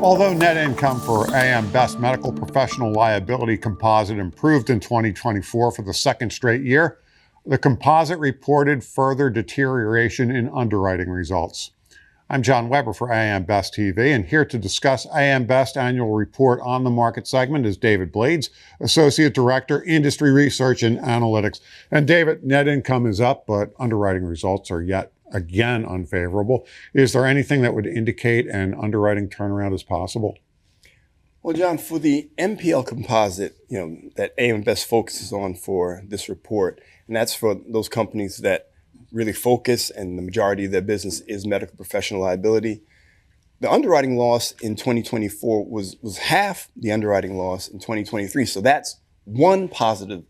Although net income for AM Best Medical Professional Liability Composite improved in 2024 for the second straight year, the composite reported further deterioration in underwriting results. I'm John Weber for AM Best TV, and here to discuss AM Best annual report on the market segment is David Blades, Associate Director, Industry Research and Analytics. And David, net income is up, but underwriting results are yet again unfavorable. Is there anything that would indicate an underwriting turnaround is possible? Well, John, for the MPL composite, that AM Best focuses on for this report, and that's for those companies that really focus and the majority of their business is medical professional liability. The underwriting loss in 2024 was half the underwriting loss in 2023. So that's one positive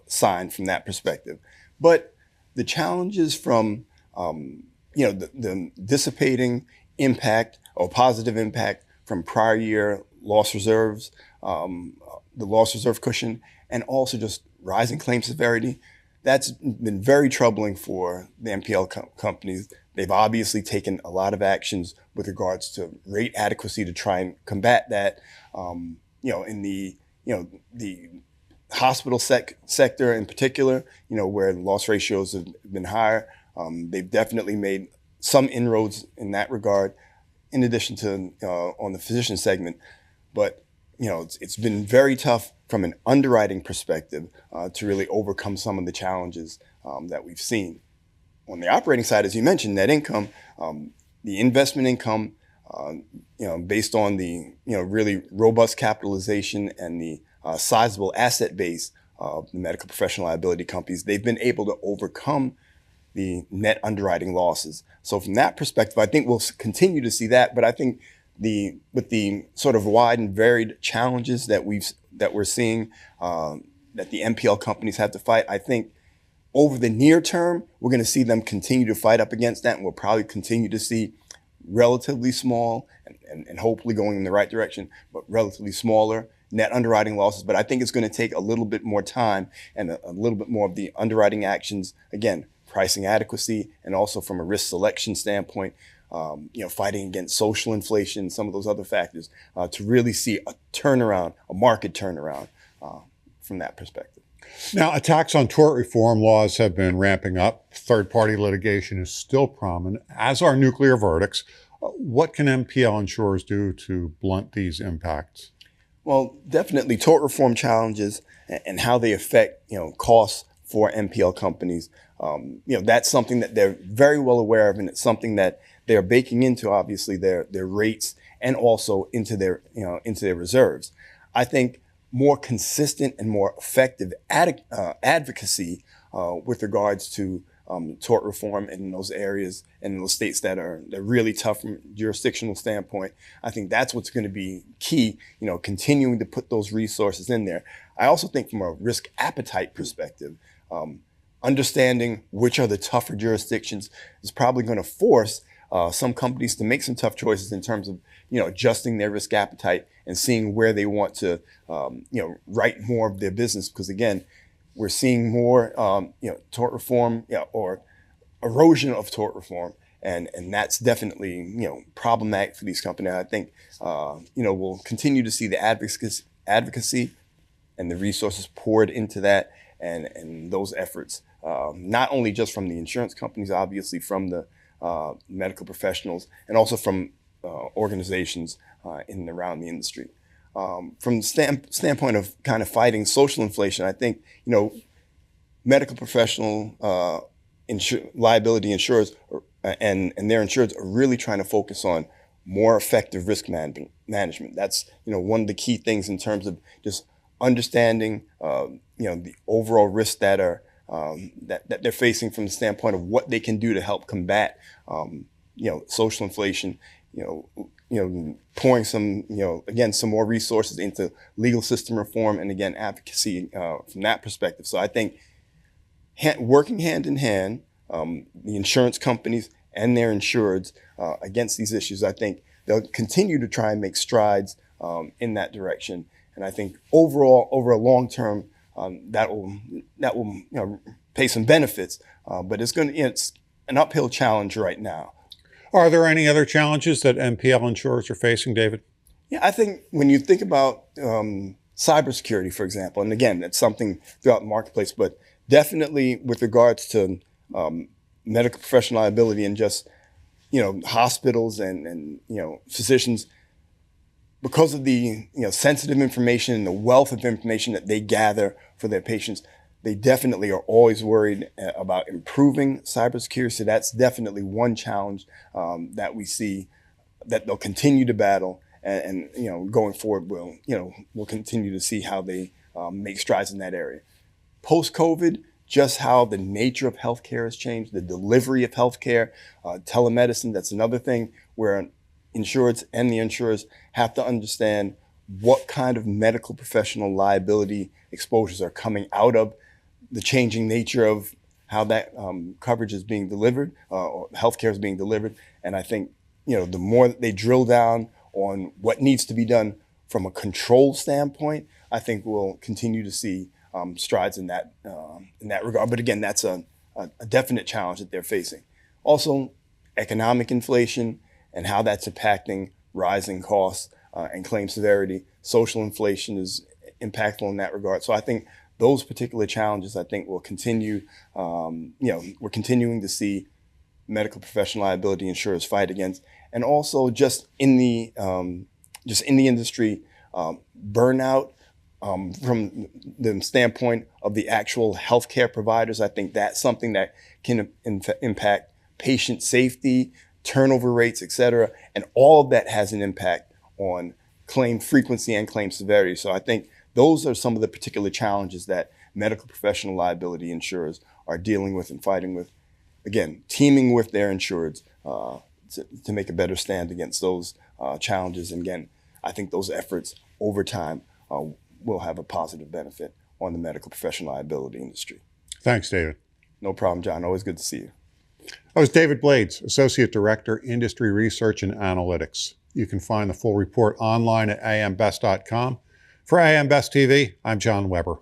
sign from that perspective. But the challenges from the dissipating impact or positive impact from prior year loss reserves, the loss reserve cushion, and also just rising claim severity, that's been very troubling for the MPL companies. They've obviously taken a lot of actions with regards to rate adequacy to try and combat that. In the hospital sector in particular, where the loss ratios have been higher, they've definitely made some inroads in that regard, in addition to on the physician segment. But it's been very tough from an underwriting perspective to really overcome some of the challenges that we've seen. On the operating side, as you mentioned, net income, the investment income, based on the really robust capitalization and the sizable asset base of the medical professional liability companies, they've been able to overcome the net underwriting losses. So from that perspective, I think we'll continue to see that. But I think with the sort of wide and varied challenges that we're seeing that the MPL companies have to fight, I think over the near term, we're going to see them continue to fight up against that, and we'll probably continue to see relatively small and hopefully going in the right direction, but relatively smaller net underwriting losses. But I think it's going to take a little bit more time and a little bit more of the underwriting actions, again, pricing adequacy, and also from a risk selection standpoint, fighting against social inflation, some of those other factors, to really see a turnaround, a market turnaround from that perspective. Now, attacks on tort reform laws have been ramping up. Third-party litigation is still prominent, as are nuclear verdicts. What can MPL insurers do to blunt these impacts? Well, definitely tort reform challenges and how they affect, costs for MPL companies. That's something that they're very well aware of, and it's something that they're baking into, obviously, their rates and also into their reserves. I think more consistent and more effective advocacy with regards to tort reform in those areas and in those states they're really tough from a jurisdictional standpoint. I think that's what's going to be key, continuing to put those resources in there. I also think from a risk appetite perspective, understanding which are the tougher jurisdictions is probably going to force some companies to make some tough choices in terms of, adjusting their risk appetite and seeing where they want to, write more of their business. Because again, we're seeing more, tort reform, or erosion of tort reform. And that's definitely, problematic for these companies. I think, we'll continue to see the advocacy and the resources poured into that and those efforts, not only just from the insurance companies, obviously from the medical professionals, and also from organizations in and around the industry. From the standpoint of kind of fighting social inflation, I think, medical professional liability insurers and their insurers are really trying to focus on more effective risk management. That's, one of the key things in terms of just understanding, the overall risks that are that they're facing from the standpoint of what they can do to help combat, social inflation. Pouring some, again, some more resources into legal system reform and again advocacy from that perspective. So I think working hand in hand, the insurance companies and their insureds against these issues, I think they'll continue to try and make strides in that direction. And I think overall, over a long term, that will pay some benefits. But it's an uphill challenge right now. Are there any other challenges that MPL insurers are facing, David? Yeah, I think when you think about cybersecurity, for example, and again, that's something throughout the marketplace, but definitely with regards to medical professional liability and just hospitals and physicians, because of the sensitive information and the wealth of information that they gather for their patients, they definitely are always worried about improving cybersecurity. So that's definitely one challenge that we see that they'll continue to battle, and going forward, we'll continue to see how they make strides in that area. Post-COVID, just how the nature of healthcare has changed, the delivery of healthcare, telemedicine. That's another thing where insureds and the insurers have to understand what kind of medical professional liability exposures are coming out of the changing nature of how that coverage is being delivered, or healthcare is being delivered. And I think the more that they drill down on what needs to be done from a control standpoint, I think we'll continue to see strides in that regard. But again, that's a definite challenge that they're facing. Also, economic inflation and how that's impacting rising costs and claim severity. Social inflation is impactful in that regard. So I think those particular challenges, I think, will continue. We're continuing to see medical professional liability insurers fight against, and also just in the industry, burnout from the standpoint of the actual healthcare providers. I think that's something that can impact patient safety, turnover rates, et cetera, and all of that has an impact on claim frequency and claim severity. So I think those are some of the particular challenges that medical professional liability insurers are dealing with and fighting with. Again, teaming with their insureds to make a better stand against those challenges. And again, I think those efforts over time will have a positive benefit on the medical professional liability industry. Thanks, David. No problem, John. Always good to see you. That was David Blades, Associate Director, Industry Research and Analytics. You can find the full report online at ambest.com. For AM Best TV, I'm John Weber.